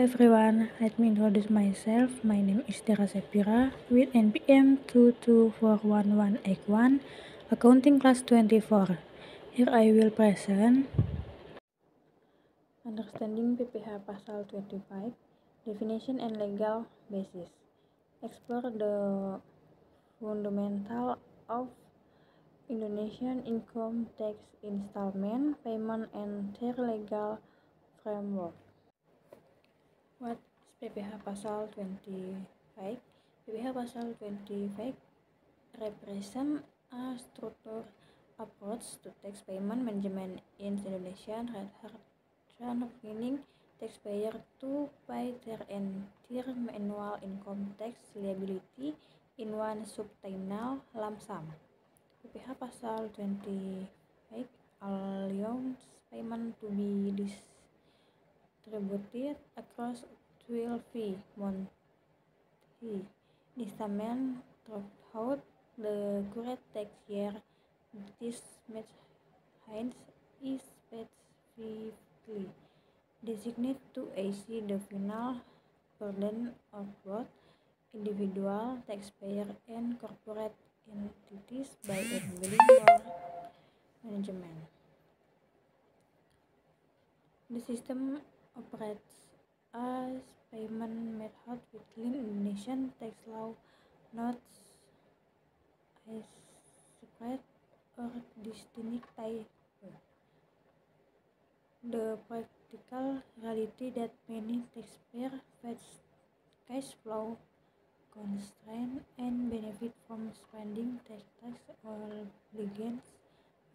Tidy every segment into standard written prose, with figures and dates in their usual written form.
everyone, let me introduce myself. My name is Tera Sepira with NPM 2241181, Accounting Class 24. Here I will present Understanding PPH Pasal 25, Definition and Legal Basis. Explore the fundamental of Indonesian income tax installment payment and their legal framework. What is PPH Pasal 25? PPH Pasal 25 represent a structured approach to tax payment management in Indonesia, requiring taxpayer to pay their entire annual income tax liability in one substantial lump sum. PPH Pasal 25 allows payment to be distributed across 12 monthly installments throughout the current tax year. This method is specifically designed to ease the financial burden of both individual taxpayers and corporate entities by enabling more management. The system operates as payment method within Indonesian tax law, not as separate or distinct type. The practical reality that many taxpayers face cash flow constraints and benefit from spending tax obligations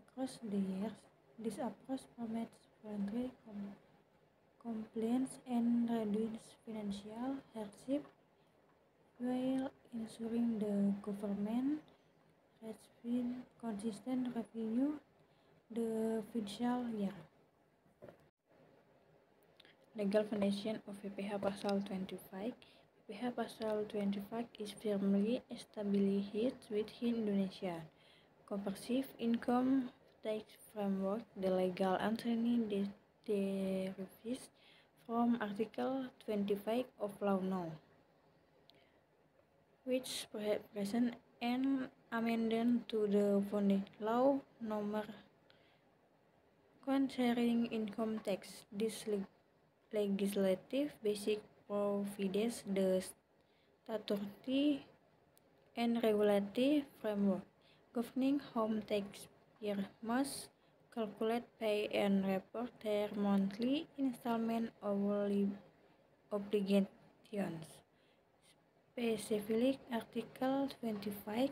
across the years. This approach promotes voluntary compliance and reduces financial hardship while ensuring the government receives consistent revenue the fiscal year. Legal foundation of PPH Pasal 25. PPH Pasal 25 is firmly established within Indonesia comprehensive income tax framework. The legal entity derives from Article 25 of Law No. which presents an amendment to the founding law number concerning income tax. This legislative basic provides the statutory and regulatory framework governing how taxpayers must calculate, pay, and report their monthly installment obligations. Specifically, Article 25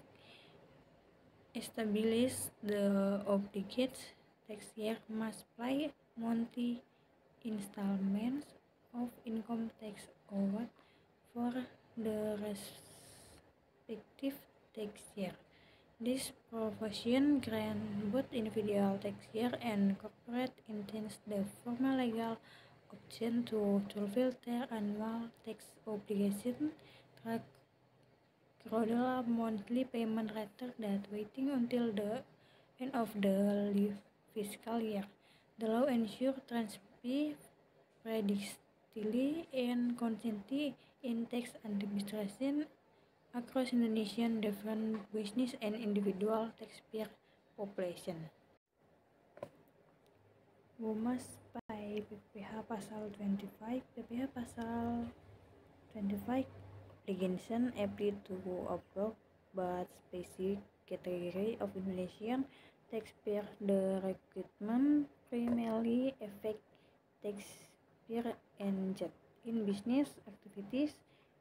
establishes the obligated taxpayer must pay monthly installments of income tax owed for the respective tax year. This provision grants both individual taxpayers and corporate entities the formal legal option to fulfill their annual tax obligations through monthly payment rather than waiting until the end of the fiscal year. The law ensures transparency, predictability, and consistency in tax administration across Indonesian different business and individual taxpayer population. Who must pay PPH Pasal 25? PPH Pasal 25 obligation apply to all but specific category of Indonesian taxpayers. The requirement primarily affects taxpayers engaged in business activities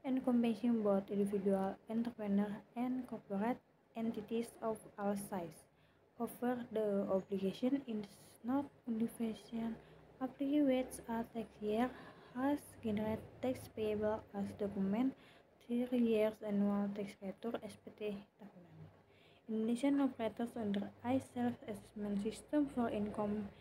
and encompassing both individual entrepreneurs and corporate entities of all sizes. However, the obligation is not universal. Apply which a tax year has generated tax payable as documented 3 years annual tax return SPT tahunan. Indonesian operators under a self-assessment system for income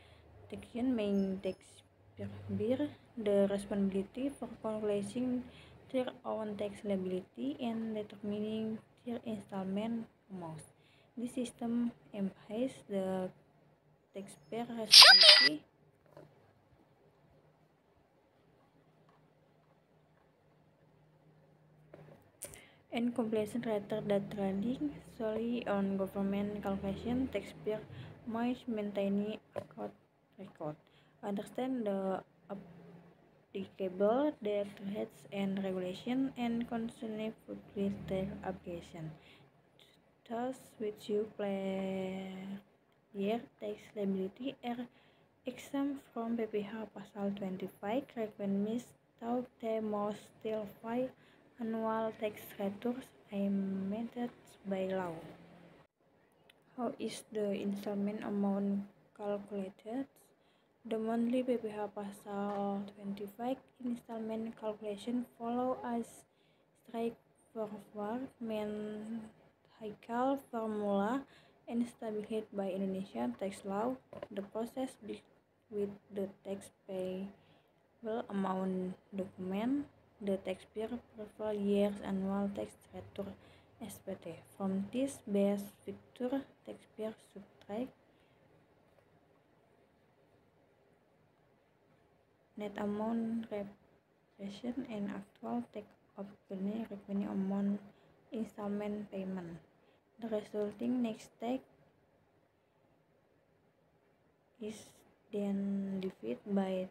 taxation, main taxpayer bear the responsibility for calculating their own tax liability and determining their installment amounts. This system emphasizes the taxpayer responsibility and completion rather than relying solely on government calculation. Taxpayer must maintain accurate record, understand the applicable data rates and regulation, and constantly publish their application. Thus, with you player tax liability are exempt from PPh Pasal 25 requirements, though they must still file annual tax returns amended by law. How is the installment amount calculated? The monthly PPh Pasal 25 installment calculation follow a straightforward mathematical formula established by Indonesian tax law. The process begins with the tax payable amount document. The taxpayer prefer year's annual tax return (SPT). From this base figure, taxpayer subtract net amount repression and actual take revenue amount installment payment. The resulting net tax is then divided by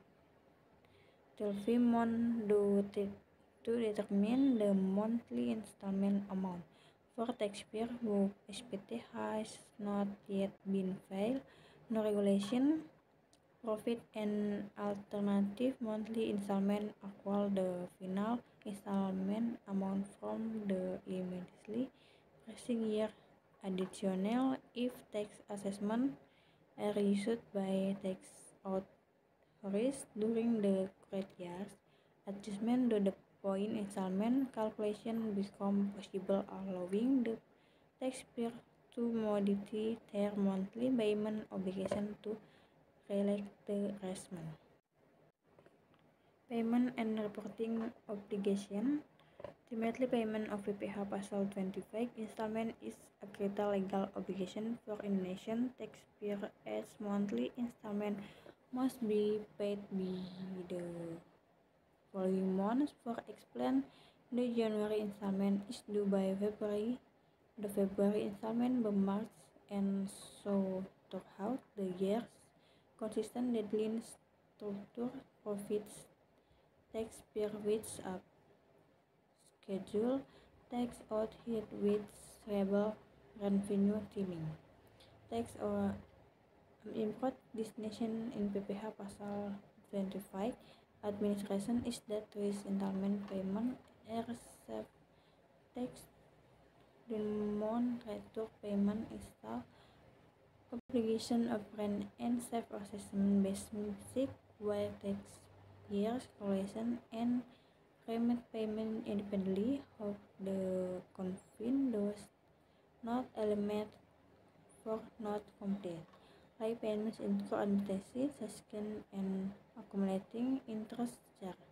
12 months to determine the monthly installment amount. For taxpayer whose SPT has not yet been filed, no regulation profit and alternative monthly installment equal the final installment amount from the immediately preceding year. Additional, if tax assessment are issued by tax authorities during the current years, adjustment to the point installment calculation become possible, allowing the taxpayer to modify their monthly payment obligation to reflect the arrangement. Payment and reporting obligation. Ultimately, payment of PPh Pasal 25 installment is a critical legal obligation for Indonesian taxpayer as monthly installment must be paid by the following months. For example, the January installment is due by February, the February installment by March, and so throughout the years. Consistent deadline structure profits taxpayer with a schedule tax out hit with stable revenue timing. Tax or import destination in PPh Pasal 25 administration is that with installment payment receive tax demand return payment install obligation of rent and self assessment basic where tax years collection and remit payment independently of the confine those not element for not complete. Like payments incur administrative, subscription and accumulating interest charge.